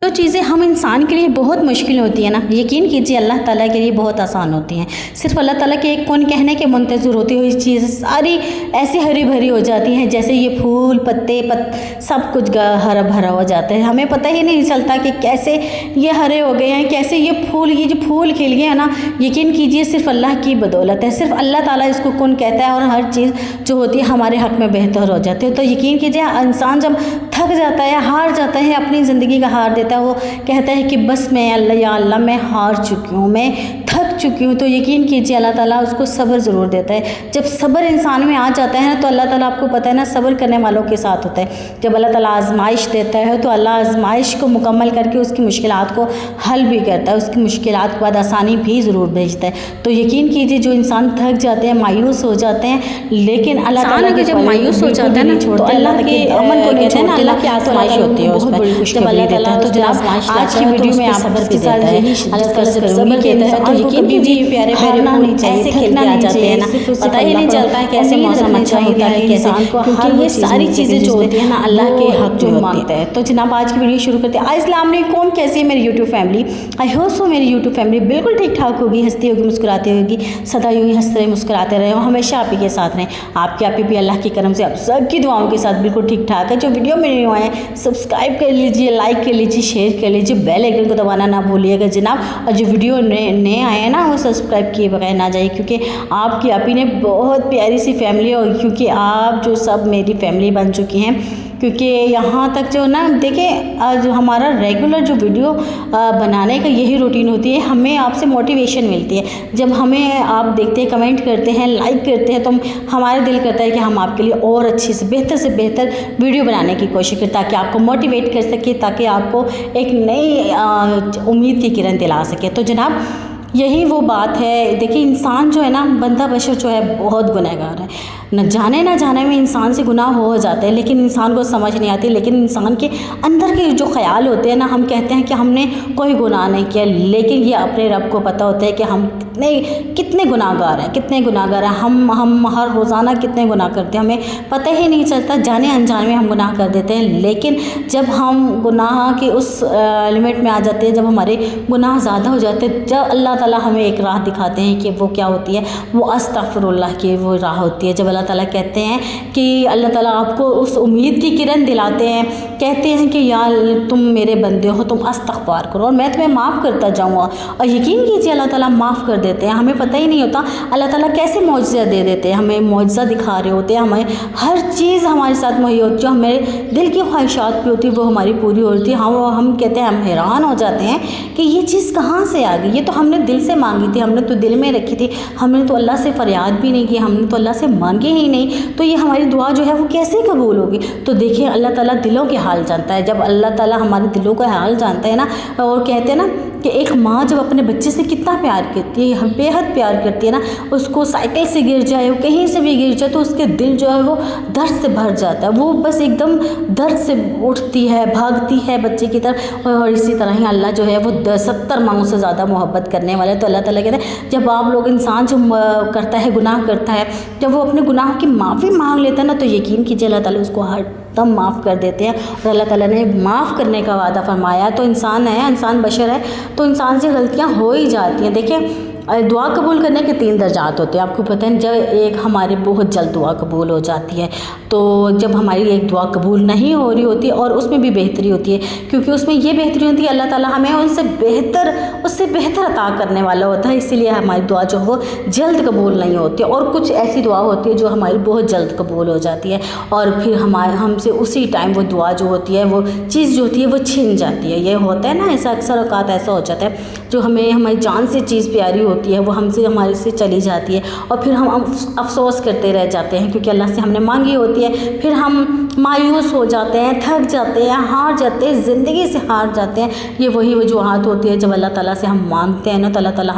جو چیزیں ہم انسان کے لیے بہت مشکل ہوتی ہیں نا، یقین کیجیے اللہ تعالیٰ کے لیے بہت آسان ہوتی ہیں۔ صرف اللہ تعالیٰ کے ایک کون کہنے کے منتظر ہوتی ہوئی چیزیں ساری ایسی ہری بھری ہو جاتی ہیں، جیسے یہ پھول پتے سب کچھ ہرا بھرا ہو جاتا ہے، ہمیں پتہ ہی نہیں چلتا کہ کیسے یہ ہرے ہو گئے ہیں، کیسے یہ جو پھول کھل گئے ہیں نا، یقین کیجیے صرف اللہ کی بدولت ہے، صرف اللہ تعالیٰ اس کو کون کہتا ہے، اور ہر چیز جو ہوتی ہے ہمارے حق میں بہتر ہو جاتی ہے۔ تو یقین کیجیے انسان جب تھک جاتا ہے، ہار جاتا ہے، اپنی زندگی کا ہار دیتا ہے، وہ کہتا ہے کہ بس میں یا اللہ میں ہار چکی ہوں، میں تھک چکی ہوں، تو یقین کیجیے اللہ تعالیٰ اس کو صبر ضرور دیتا ہے۔ جب صبر انسان میں آ جاتا ہے تو اللہ تعالیٰ آپ کو پتہ ہے نا صبر کرنے والوں کے ساتھ ہوتا ہے۔ جب اللہ تعالیٰ آزمائش دیتا ہے تو اللہ آزمائش کو مکمل کر کے اس کی مشکلات کو حل بھی کرتا ہے، اس کی مشکلات کے بعد آسانی بھی ضرور بھیجتا ہے۔ تو یقین کیجیے جو انسان تھک جاتے ہیں، مایوس ہو جاتے ہیں، لیکن اللہ تعالیٰ کے جب مایوس ہو جاتا ہے نا تو اللہ کے امن کو نہیں چھوڑتے، اللہ کی آزمائش ہوتی ہے، بہت بڑی خوشخبری دیتا ہے۔ تو جناب آج کی ویڈیو میں آپ صبر کے ساتھ یہی اللہ کا صبر کہتا ہے، تو یقین کیجیے پیارے پیارے ایسے کھیلنا نہیں چاہتے ہیں نا، پتہ ہی نہیں چلتا ہے کیسے موسم اچھا ہوتا ہے، کیسے کیونکہ یہ ساری چیزیں جو ہوتی ہیں نا اللہ کے حق جو مانگتا ہے۔ تو جناب آج کی ویڈیو شروع کرتے ہیں۔ السلام علیکم، کیسی ہے میری YouTube family? I hope so میری یوٹیوب فیملی بالکل ٹھیک ٹھاک ہوگی، ہنستی ہوگی، مسکراتی ہوگی، سدا یوں ہی ہنستے مسکراتے رہے، ہمیشہ آپ ہی کے ساتھ رہیں۔ آپ کے آپ بھی اللہ کی کرم سے آپ سب کی دعاؤں کے ساتھ بالکل ٹھیک ٹھاک ہے۔ جو ویڈیو میں نہیں ہوئے ہیں سبسکرائب کر لیجیے، لائک کر لیجیے، شیئر کر لیجیے، بیل آئیکن کو دبانا نہ بھولیے گا جناب، اور جو ویڈیو نئے آئے ہیں نا وہ سبسکرائب کیے بغیر نہ جائے، کیونکہ آپ کی آپ ہی نے بہت پیاری سی فیملی ہے، کیونکہ آپ جو سب میری فیملی بن چکی ہیں، کیونکہ یہاں تک جو نا دیکھیں جو ہمارا ریگولر جو ویڈیو بنانے کا یہی روٹین ہوتی ہے، ہمیں آپ سے موٹیویشن ملتی ہے۔ جب ہمیں آپ دیکھتے ہیں، کمنٹ کرتے ہیں، لائک کرتے ہیں، تو ہمارا دل کرتا ہے کہ ہم آپ کے لیے اور اچھی سے بہتر ویڈیو بنانے کی کوشش کریں، تاکہ آپ کو موٹیویٹ کر سکے، تاکہ آپ کو ایک نئی امید کی کرن دلا سکے۔ تو جناب یہی وہ بات ہے، دیکھیں انسان جو ہے نا، بندہ بشر جو ہے بہت گنہگار ہے، نہ جانے میں انسان سے گناہ ہو جاتا ہے، لیکن انسان کو سمجھ نہیں آتی۔ لیکن انسان کے اندر کے جو خیال ہوتے ہیں نا، ہم کہتے ہیں کہ ہم نے کوئی گناہ نہیں کیا، لیکن یہ اپنے رب کو پتہ ہوتا ہے کہ ہم کتنے گناہ گار ہیں، ہم ہر روزانہ کتنے گناہ کرتے ہیں، ہمیں پتہ ہی نہیں چلتا، جانے انجانے میں ہم گناہ کر دیتے ہیں۔ لیکن جب ہم گناہ کی اس لمٹ میں آ جاتے ہیں، جب ہمارے گناہ زیادہ ہو جاتے ہیں، جب اللہ تعالیٰ ہمیں ایک راہ دکھاتے ہیں کہ وہ کیا ہوتی ہے، وہ استغفر اللہ کی وہ راہ ہوتی ہے۔ جب اللہ تعالیٰ کہتے ہیں کہ اللہ تعالیٰ آپ کو اس امید کی کرن دلاتے ہیں، کہتے ہیں کہ یا تم میرے بندے ہو، تم استغفار کرو اور میں تمہیں معاف کرتا جاؤں گا، اور یقین کیجیے اللہ تعالیٰ معاف کر دیتے ہیں۔ ہمیں پتہ ہی نہیں ہوتا اللہ تعالیٰ کیسے معجزہ دے دیتے ہیں، ہمیں معجزہ دکھا رہے ہوتے ہیں، ہمیں ہر چیز ہمارے ساتھ مہیا ہوتی ہے، جو ہمارے دل کی خواہشات پہ ہوتی ہے وہ ہماری پوری ہوتی ہے۔ ہم کہتے ہیں، ہم حیران ہو جاتے ہیں کہ یہ چیز کہاں سے آ گئی، یہ تو ہم نے دل سے مانگی تھی، ہم نے تو دل میں رکھی تھی، ہم نے تو اللہ سے فریاد بھی نہیں کی، ہم نے تو اللہ سے مانگے ہی نہیں، تو یہ ہماری دعا جو ہے وہ کیسے قبول ہوگی؟ تو دیکھیں اللہ تعالیٰ دلوں کے حال جانتا ہے۔ جب اللہ تعالیٰ ہمارے دلوں کا حال جانتا ہے نا، اور کہتے ہیں نا کہ ایک ماں جب اپنے بچے سے کتنا پیار کرتی ہے، بے حد پیار کرتی ہے نا، اس کو سائیکل سے گر جائے، وہ کہیں سے بھی گر جائے تو اس کے دل جو ہے وہ درد سے بھر جاتا ہے، وہ بس ایک دم درد سے اٹھتی ہے، بھاگتی ہے بچے کی طرف، اور اسی طرح ہی اللہ جو ہے وہ 70 ماؤں سے زیادہ محبت کرنے والا ہے۔ تو اللہ تعالیٰ کہتے ہیں جب آپ لوگ انسان جو کرتا ہے، گناہ کرتا ہے، جب وہ اپنے گناہ کی معافی مانگ لیتا ہے نا، تو یقین کیجیے اللہ تعالیٰ اس کو ہر دم معاف کر دیتے ہیں، اور اللہ تعالیٰ نے معاف کرنے کا وعدہ فرمایا۔ تو انسان بشر ہے، تو انسان سے غلطیاں ہو ہی جاتی ہیں۔ دیکھیں دعا قبول کرنے کے 3 درجات ہوتے ہیں، آپ کو پتہ ہے، جب ایک ہمارے بہت جلد دعا قبول ہو جاتی ہے، تو جب ہماری ایک دعا قبول نہیں ہو رہی ہوتی اور اس میں بھی بہتری ہوتی ہے، کیونکہ اس میں یہ بہتری ہوتی ہے اللہ تعالیٰ ہمیں اس سے بہتر عطا کرنے والا ہوتا ہے، اسی لیے ہماری دعا جو وہ جلد قبول نہیں ہوتی، اور کچھ ایسی دعا ہوتی ہے جو ہماری بہت جلد قبول ہو جاتی ہے، اور پھر ہم سے اسی ٹائم وہ دعا جو ہوتی ہے، وہ چیز جو ہوتی ہے وہ چھن جاتی ہے۔ یہ ہوتا ہے نا، ایسا اکثر اوقات ایسا ہو جاتا ہے، جو ہماری جان سے چیز پیاری ہوتی ہے وہ ہمارے سے چلی جاتی ہے، اور پھر ہم افسوس کرتے رہ جاتے ہیں، کیونکہ اللہ سے ہم نے مانگی ہوتی ہے، پھر ہم مایوس ہو جاتے ہیں، تھک جاتے ہیں، ہار جاتے ہیں، زندگی سے ہار جاتے ہیں۔ یہ وہی وجوہات ہوتی ہے، جب اللہ تعالیٰ سے ہم مانگتے ہیں نا تو اللہ تعالیٰ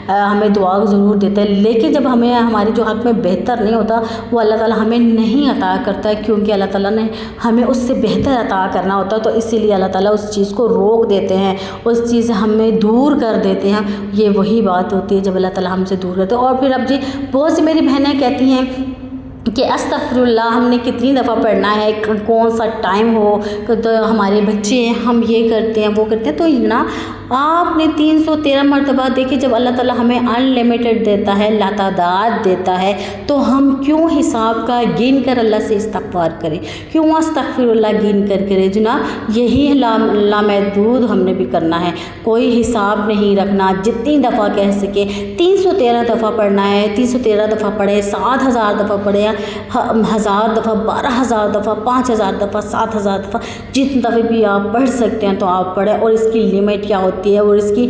ہمیں دعا ضرور دیتا ہے، لیکن جب ہمارے جو حق میں بہتر نہیں ہوتا وہ اللہ تعالیٰ ہمیں نہیں عطا کرتا ہے، کیونکہ اللہ تعالیٰ نے ہمیں اس سے بہتر عطا کرنا ہوتا ہے، تو اسی لیے اللہ تعالیٰ اس چیز کو روک دیتے ہیں، اس چیز سے ہمیں دور کر دیتے ہیں۔ یہ وہی بات ہوتی ہے جب اللہ تعالیٰ ہم سے دور کرتے ہیں۔ اور پھر اب جی بہت سی میری بہنیں کہتی ہیں کہ استغفراللہ ہم نے کتنی دفعہ پڑھنا ہے، کون سا ٹائم ہو، تو ہمارے بچے ہیں ہم یہ کرتے ہیں وہ کرتے ہیں، تو نا آپ نے 313 مرتبہ دیکھیں جب اللہ تعالیٰ ہمیں ان لمیٹڈ دیتا ہے، لاتعداد دیتا ہے، تو ہم کیوں حساب کا گن کر اللہ سے استغفار کریں، کیوں استغفراللہ گن کر کریں جناب، یہی لامحدود ہم نے بھی کرنا ہے، کوئی حساب نہیں رکھنا، جتنی دفعہ کہہ سکے 313 دفعہ پڑھنا ہے، 313 دفعہ پڑھے، 7000 دفعہ پڑھے، 1000 دفعہ، 12000 دفعہ، 5000 دفعہ، 7000 دفعہ، جتنے دفعہ بھی آپ پڑھ سکتے ہیں تو آپ پڑھیں، اور اس کی لمٹ کیا ہوتی ہے اور اس کی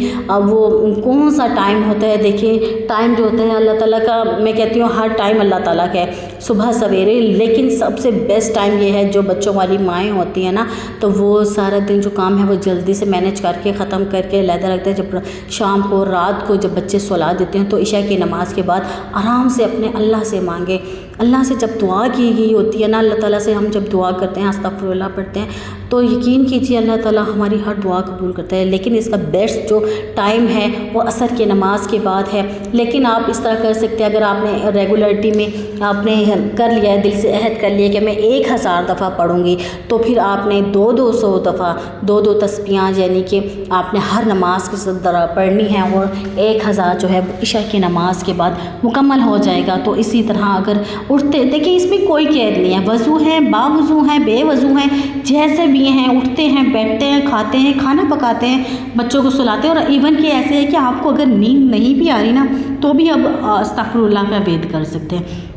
وہ کون سا ٹائم ہوتا ہے۔ دیکھیں ٹائم جو ہوتا ہے اللہ تعالیٰ کا، میں کہتی ہوں ہر ٹائم اللہ تعالیٰ کا ہے، صبح سویرے، لیکن سب سے بیسٹ ٹائم یہ ہے جو بچوں والی مائیں ہوتی ہیں نا، تو وہ سارا دن جو کام ہے وہ جلدی سے مینیج کر کے ختم کر کے علیحدہ رکھتے ہیں، جب شام کو رات کو جب بچے سلا دیتے ہیں تو عشاء کی نماز کے بعد آرام سے اپنے اللہ سے مانگے۔ اللہ سے جب دعا کی گئی ہوتی ہے نا، اللہ تعالیٰ سے ہم جب دعا کرتے ہیں، استغفراللہ پڑھتے ہیں، تو یقین کیجیے اللہ تعالیٰ ہماری ہر دعا قبول کرتا ہے، لیکن اس کا بیسٹ جو ٹائم ہے وہ عصر کی نماز کے بعد ہے۔ لیکن آپ اس طرح کر سکتے ہیں، اگر آپ نے ریگولرٹی میں آپ نے کر لیا ہے، دل سے عہد کر لیا کہ میں 1000 دفعہ پڑھوں گی، تو پھر آپ نے 200 دفعہ 2 تسبیحاں یعنی کہ آپ نے ہر نماز کے طرح پڑھنی ہے، اور 1000 جو ہے عشاء کی نماز کے بعد مکمل ہو جائے گا۔ تو اسی طرح اگر اٹھتے، دیکھیں اس میں کوئی قید نہیں ہے، وضو ہے، با وضو ہیں، بے وضو ہیں، جیسے بھی ہیں، اٹھتے ہیں، بیٹھتے ہیں، کھاتے ہیں، کھانا پکاتے ہیں، بچوں کو سلاتے ہیں، اور ایون کہ ایسے ہے کہ آپ کو اگر نیند نہیں بھی آ رہی نا تو بھی اب استغفراللہ کا وید کر سکتے ہیں۔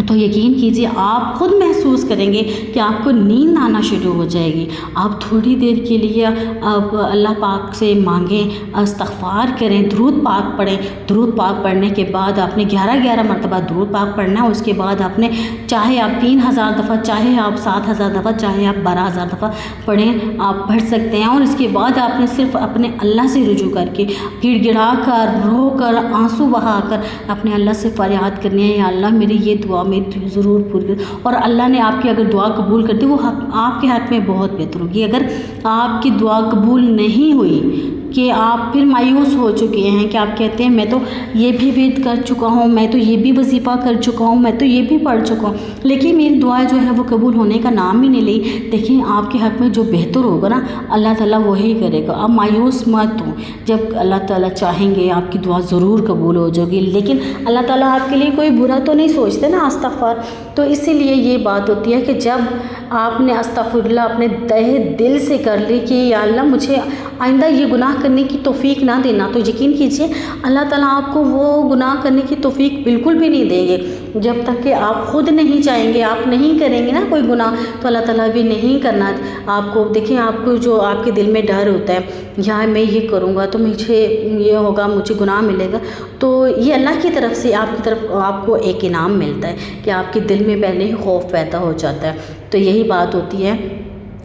تو یقین کیجیے آپ خود محسوس کریں گے کہ آپ کو نیند آنا شروع ہو جائے گی۔ آپ تھوڑی دیر کے لیے آپ اللہ پاک سے مانگیں، استغفار کریں، درود پاک پڑھیں، درود پاک پڑھنے کے بعد آپ نے 11 مرتبہ درود پاک پڑھنا ہے، اس کے بعد آپ نے چاہے آپ 3000 دفعہ، چاہے آپ 7000 دفعہ، چاہے آپ 12000 دفعہ پڑھیں، آپ پڑھ سکتے ہیں، اور اس کے بعد آپ نے صرف اپنے اللہ سے رجوع کر کے گڑ گڑا کر، رو کر، آنسو بہا کر اپنے اللہ سے فریاد کرنی ہے، یا اللہ میری یہ دعا میری ضرور پوری کر، اور اللہ نے آپ کی اگر دعا قبول کر دی وہ آپ کے حق میں بہت بہتر ہوگی۔ اگر آپ کی دعا قبول نہیں ہوئی کہ آپ پھر مایوس ہو چکے ہیں کہ آپ کہتے ہیں میں تو یہ بھی وید کر چکا ہوں، میں تو یہ بھی وظیفہ کر چکا ہوں، میں تو یہ بھی پڑھ چکا ہوں، لیکن میری دعا جو ہے وہ قبول ہونے کا نام ہی نہیں لی، دیکھیں آپ کے حق میں جو بہتر ہوگا نا اللہ تعالیٰ وہی کرے گا۔ آپ مایوس مت ہوں، جب اللہ تعالیٰ چاہیں گے آپ کی دعا ضرور قبول ہو جائے گی، لیکن اللہ تعالیٰ آپ کے لیے کوئی برا تو نہیں سوچتے نا استغفار، تو اسی لیے یہ بات ہوتی ہے کہ جب آپ نے استغفراللہ اپنے تہہ دل سے کر لی کہ یا اللہ مجھے آئندہ یہ گناہ کرنے کی توفیق نہ دینا، تو یقین کیجیے اللہ تعالیٰ آپ کو وہ گناہ کرنے کی توفیق بالکل بھی نہیں دیں گے جب تک کہ آپ خود نہیں چاہیں گے، آپ نہیں کریں گے نا کوئی گناہ، تو اللہ تعالیٰ بھی نہیں کرنا آپ کو۔ دیکھیں آپ کو جو آپ کے دل میں ڈر ہوتا ہے، یا میں یہ کروں گا تو مجھے یہ ہوگا، مجھے گناہ ملے گا، تو یہ اللہ کی طرف سے آپ کی طرف آپ کو ایک انعام ملتا ہے کہ آپ کے دل میں پہلے ہی خوف پیدا ہو جاتا ہے۔ تو یہی بات ہوتی ہے،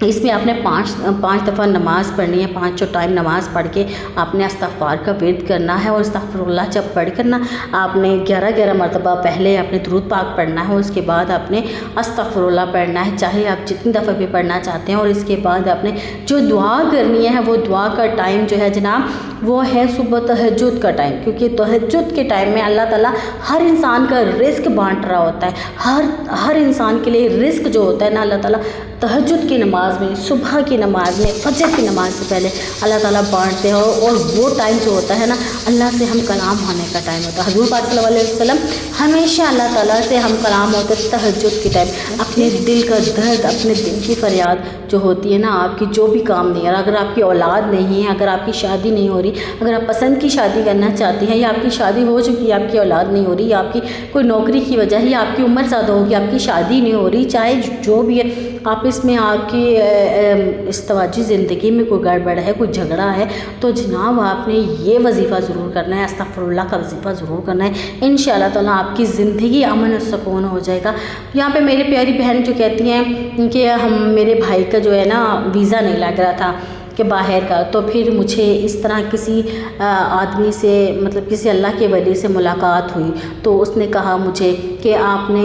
اس میں آپ نے 5 دفعہ نماز پڑھنی ہے، 5 ٹائم نماز پڑھ کے آپ نے استغفار کا ورد کرنا ہے، اور استغفراللہ جب پڑھ کرنا آپ نے 11 مرتبہ پہلے آپ نے درود پاک پڑھنا ہے، اس کے بعد آپ نے استغفراللہ پڑھنا ہے، چاہے آپ جتنی دفعہ بھی پڑھنا چاہتے ہیں، اور اس کے بعد آپ نے جو دعا کرنی ہے وہ دعا کا ٹائم جو ہے جناب وہ ہے صبح تہجد کا ٹائم، کیونکہ تہجد کے ٹائم میں اللہ تعالیٰ ہر انسان کا رزق بانٹ رہا ہوتا ہے، ہر انسان کے لیے رزق جو ہوتا ہے نا اللہ تعالیٰ تہجد کی نماز میں، صبح کی نماز میں، فجر کی نماز سے پہلے اللہ تعالیٰ بانٹتے ہیں، اور وہ ٹائم جو ہوتا ہے نا اللہ سے ہم کلام ہونے کا ٹائم ہوتا ہے۔ حضور پاک صلی اللہ علیہ وسلم ہمیشہ اللہ تعالیٰ سے ہم کلام ہوتے تہجد کے ٹائم، اپنے دل کا درد، اپنے دل کی فریاد جو ہوتی ہے نا، آپ کی جو بھی کام نہیں ہے، اگر آپ کی اولاد نہیں ہے، اگر آپ کی شادی نہیں ہو رہی، اگر آپ پسند کی شادی کرنا چاہتی ہیں، یا آپ کی شادی ہو چکی ہے آپ کی اولاد نہیں ہو رہی، یا آپ کی کوئی نوکری کی وجہ ہے، یا آپ کی عمر زیادہ ہوگی آپ کی شادی نہیں ہو رہی، چاہے جو بھی ہے آپس میں آپ کی ازدواجی زندگی میں کوئی گڑبڑ ہے، کوئی جھگڑا ہے، تو جناب آپ نے یہ وظیفہ ضرور کرنا ہے، استغفراللہ کا وظیفہ ضرور کرنا ہے، انشاءاللہ تعالیٰ آپ کی زندگی امن و سکون ہو جائے گا۔ یہاں پہ میری پیاری بہن جو کہتی ہیں کہ میرے بھائی کا جو ہے نا ویزا نہیں لگ رہا تھا کہ باہر کا، تو پھر مجھے اس طرح کسی آدمی سے، مطلب کسی اللہ کے ولی سے ملاقات ہوئی، تو اس نے کہا مجھے کہ آپ نے